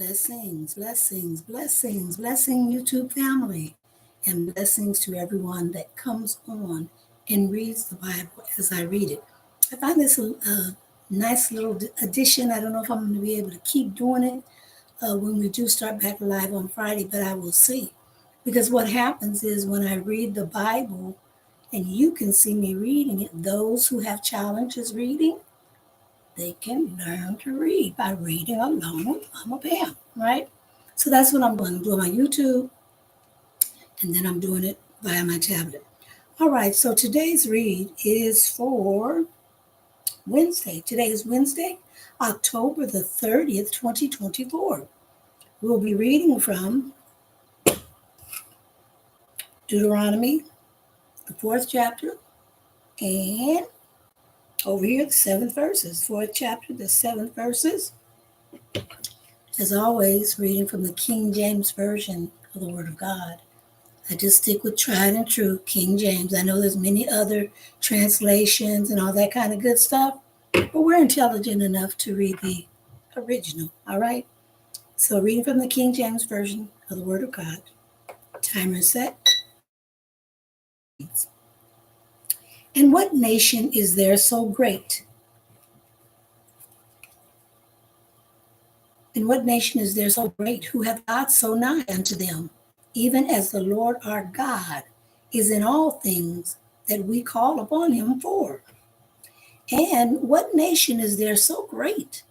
Blessings, blessings, blessings, blessing YouTube family, and blessings to everyone that comes on and reads the Bible as I read it. I find this a nice little addition. I don't know if I'm going to be able to keep doing it when we do start back live on Friday, but I will see. Because what happens is when I read the Bible, and you can see me reading it, those who have challenges reading, they can learn to read by reading along with Mama Pam, right? So that's what I'm doing. I'm doing my YouTube, and then I'm doing it via my tablet. All right, so today's read is for Wednesday. Today is Wednesday, October the 30th, 2024. We'll be reading from Deuteronomy, the 4th chapter, and over here, the 7th verses. 4th chapter, the 7th verses. As always, reading from the King James Version of the Word of God. I just stick with tried and true King James. I know there's many other translations and all that kind of good stuff, but we're intelligent enough to read the original, all right? So reading from the King James Version of the Word of God. Timer set. And what nation is there so great? And what nation is there so great who hath God so nigh unto them, even as the Lord our God is in all things that we call upon him for? And what nation is there so great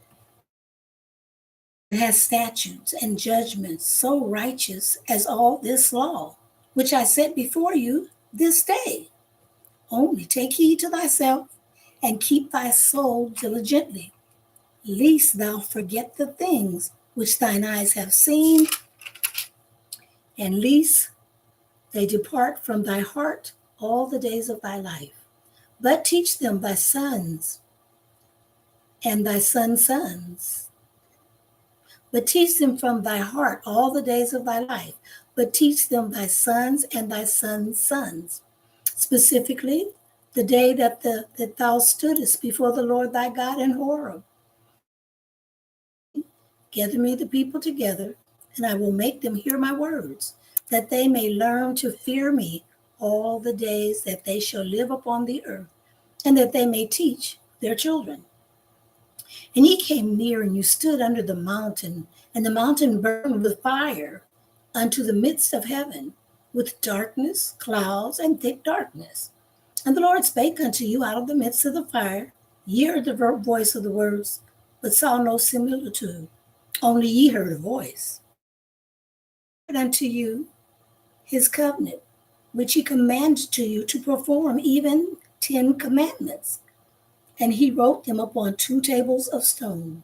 that has statutes and judgments so righteous as all this law, which I set before you this day? Only take heed to thyself and keep thy soul diligently, lest thou forget the things which thine eyes have seen, and lest they depart from thy heart all the days of thy life. But teach them thy sons and thy sons' sons. But teach them from thy heart all the days of thy life. But teach them thy sons and thy sons' sons. Specifically, the day that thou stoodest before the Lord thy God in Horeb. Gather me the people together, and I will make them hear my words, that they may learn to fear me all the days that they shall live upon the earth, and that they may teach their children. And ye came near, and you stood under the mountain, and the mountain burned with fire unto the midst of heaven, with darkness, clouds, and thick darkness. And the Lord spake unto you out of the midst of the fire. Ye heard the voice of the words, but saw no similitude. Only ye heard a voice. And unto you his covenant, which he commanded to you to perform, even 10 commandments. And he wrote them upon 2 tables of stone.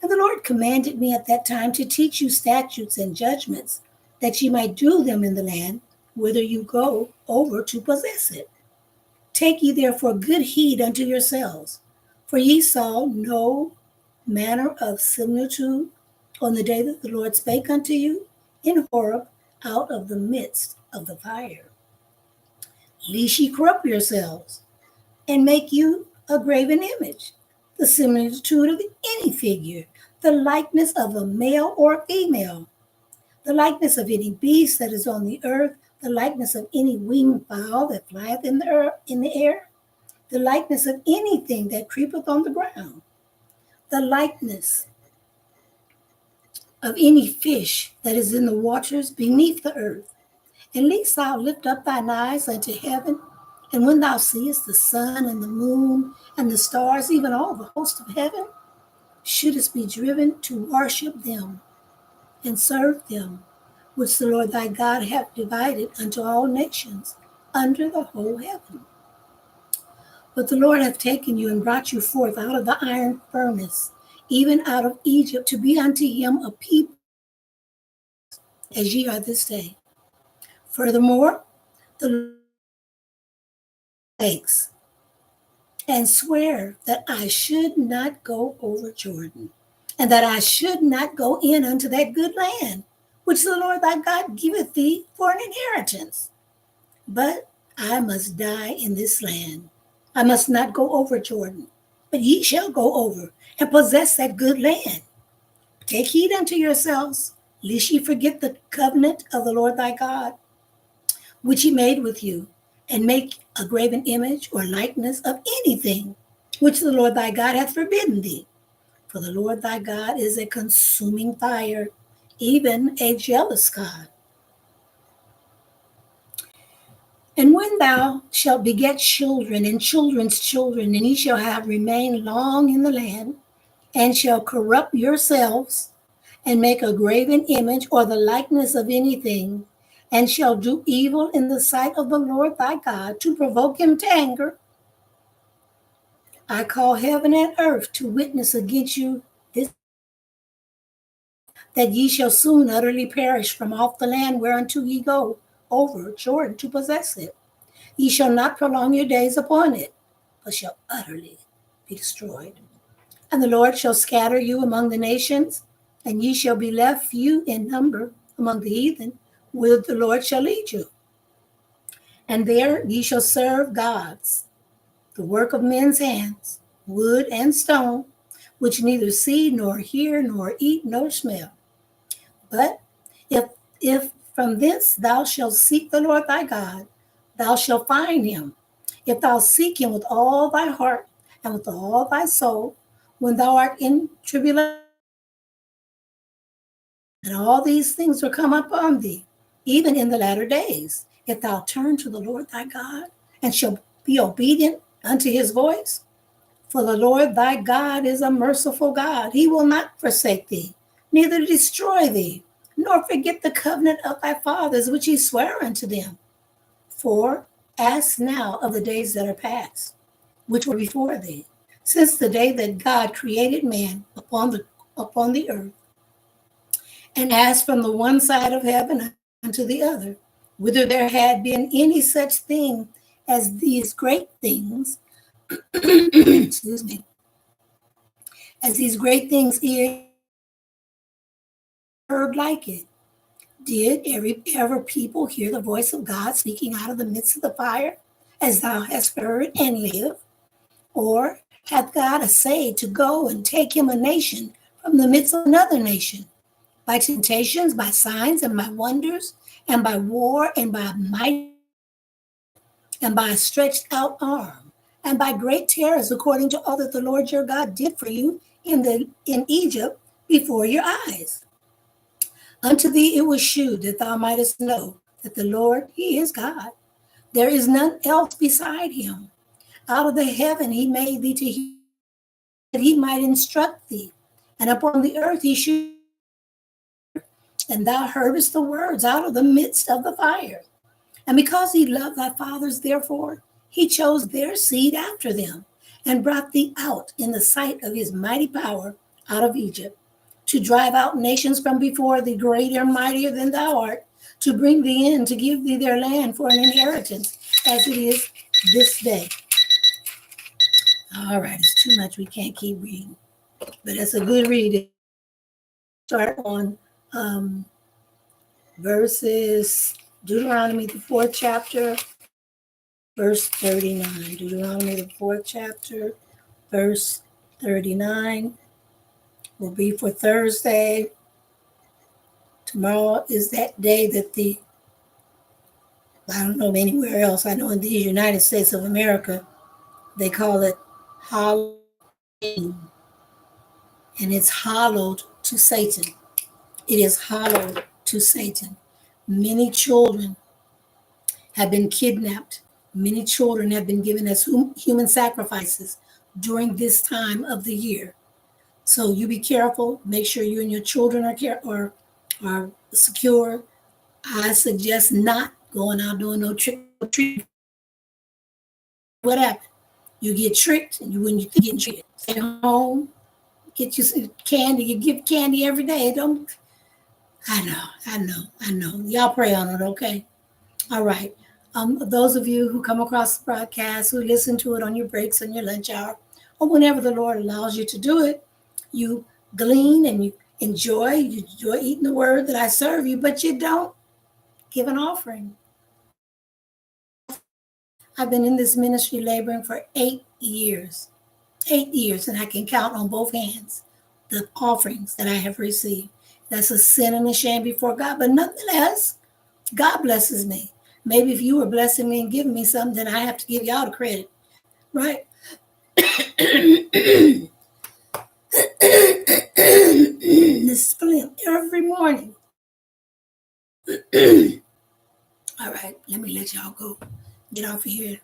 And the Lord commanded me at that time to teach you statutes and judgments, that ye might do them in the land whither you go over to possess it. Take ye therefore good heed unto yourselves, for ye saw no manner of similitude on the day that the Lord spake unto you in Horeb out of the midst of the fire. Lest ye corrupt yourselves, and make you a graven image, the similitude of any figure, the likeness of a male or a female, the likeness of any beast that is on the earth, the likeness of any winged fowl that flieth in the air, the likeness of anything that creepeth on the ground, the likeness of any fish that is in the waters beneath the earth. And lest thou lift up thine eyes unto heaven, and when thou seest the sun and the moon and the stars, even all the host of heaven, shouldest be driven to worship them and serve them, which the Lord thy God hath divided unto all nations under the whole heaven. But the Lord hath taken you and brought you forth out of the iron furnace, even out of Egypt, to be unto him a people as ye are this day. Furthermore, the Lord takes and swear that I should not go over Jordan, and that I should not go in unto that good land, which the Lord thy God giveth thee for an inheritance. But I must die in this land. I must not go over Jordan, but ye shall go over and possess that good land. Take heed unto yourselves, lest ye forget the covenant of the Lord thy God, which he made with you, and make a graven image or likeness of anything which the Lord thy God hath forbidden thee. For the Lord thy God is a consuming fire, even a jealous God. And when thou shalt beget children and children's children, and ye shall have remained long in the land, and shall corrupt yourselves, and make a graven image or the likeness of anything, and shall do evil in the sight of the Lord thy God to provoke him to anger, I call heaven and earth to witness against you this, that ye shall soon utterly perish from off the land whereunto ye go over Jordan to possess it. Ye shall not prolong your days upon it, but shall utterly be destroyed. And the Lord shall scatter you among the nations, and ye shall be left few in number among the heathen, whither the Lord shall lead you. And there ye shall serve gods, the work of men's hands, wood and stone, which neither see nor hear nor eat nor smell. But if from thence thou shalt seek the Lord thy God, thou shalt find him. If thou seek him with all thy heart and with all thy soul, when thou art in tribulation, and all these things will come upon thee, even in the latter days, if thou turn to the Lord thy God, and shall be obedient unto his voice. For the Lord thy God is a merciful God. He will not forsake thee, neither destroy thee, nor forget the covenant of thy fathers, which he sware unto them. For ask now of the days that are past, which were before thee, since the day that God created man upon the earth, and asked from the one side of heaven unto the other, whether there had been any such thing as these great things, excuse me, as these great things ear heard like it. Did ever people hear the voice of God speaking out of the midst of the fire, as thou hast heard and live? Or hath God essayed to go and take him a nation from the midst of another nation, by temptations, by signs, and by wonders, and by war, and by might, and by a stretched out arm, and by great terrors, according to all that the Lord your God did for you in Egypt before your eyes? Unto thee it was shewed that thou mightest know that the Lord, he is God. There is none else beside him. Out of the heaven he made thee to hear, that he might instruct thee. And upon the earth he shewed, and thou heardest the words out of the midst of the fire. And because he loved thy fathers, therefore, he chose their seed after them, and brought thee out in the sight of his mighty power out of Egypt, to drive out nations from before thee, greater and mightier than thou art, to bring thee in, to give thee their land for an inheritance, as it is this day. All right, it's too much. We can't keep reading, but it's a good read. Start on verses, Deuteronomy, the 4th chapter, verse 39. Deuteronomy, the 4th chapter, verse 39 will be for Thursday. Tomorrow is that day that I don't know anywhere else, I know in the United States of America, they call it Halloween, and it's hallowed to Satan. It is hallowed to Satan. Many children have been kidnapped. Many children have been given as human sacrifices during this time of the year. So you be careful. Make sure you and your children are secure. I suggest not going out doing no trick or treat. What happened? You get tricked, and when you get tricked, stay home, get you some candy. You give candy every day. Don't. I know. Y'all pray on it, okay? All right. Those of you who come across the broadcast, who listen to it on your breaks, on your lunch hour, or whenever the Lord allows you to do it, you glean and you enjoy eating the word that I serve you, but you don't give an offering. I've been in this ministry laboring for 8 years. 8 years, and I can count on both hands the offerings that I have received. That's a sin and a shame before God. But nonetheless, God blesses me. Maybe if you were blessing me and giving me something, then I have to give y'all the credit, right? This feeling every morning. All right, let me let y'all go. Get off of here.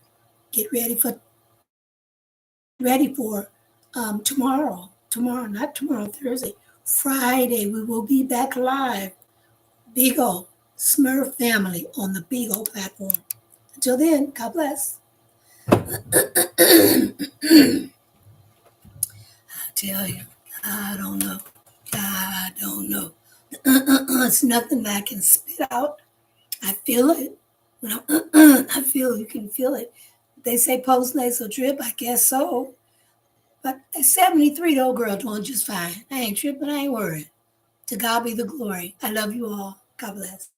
Get ready for tomorrow. Tomorrow, not tomorrow, Thursday. Friday, we will be back live. Bigo, Smurf family on the Bigo platform. Until then, God bless. I tell you, I don't know. I don't know. It's nothing that I can spit out. I feel it. I feel you can feel it. They say postnasal drip. I guess so. But at 73, the old girl doing just fine. I ain't tripping. I ain't worried. To God be the glory. I love you all. God bless.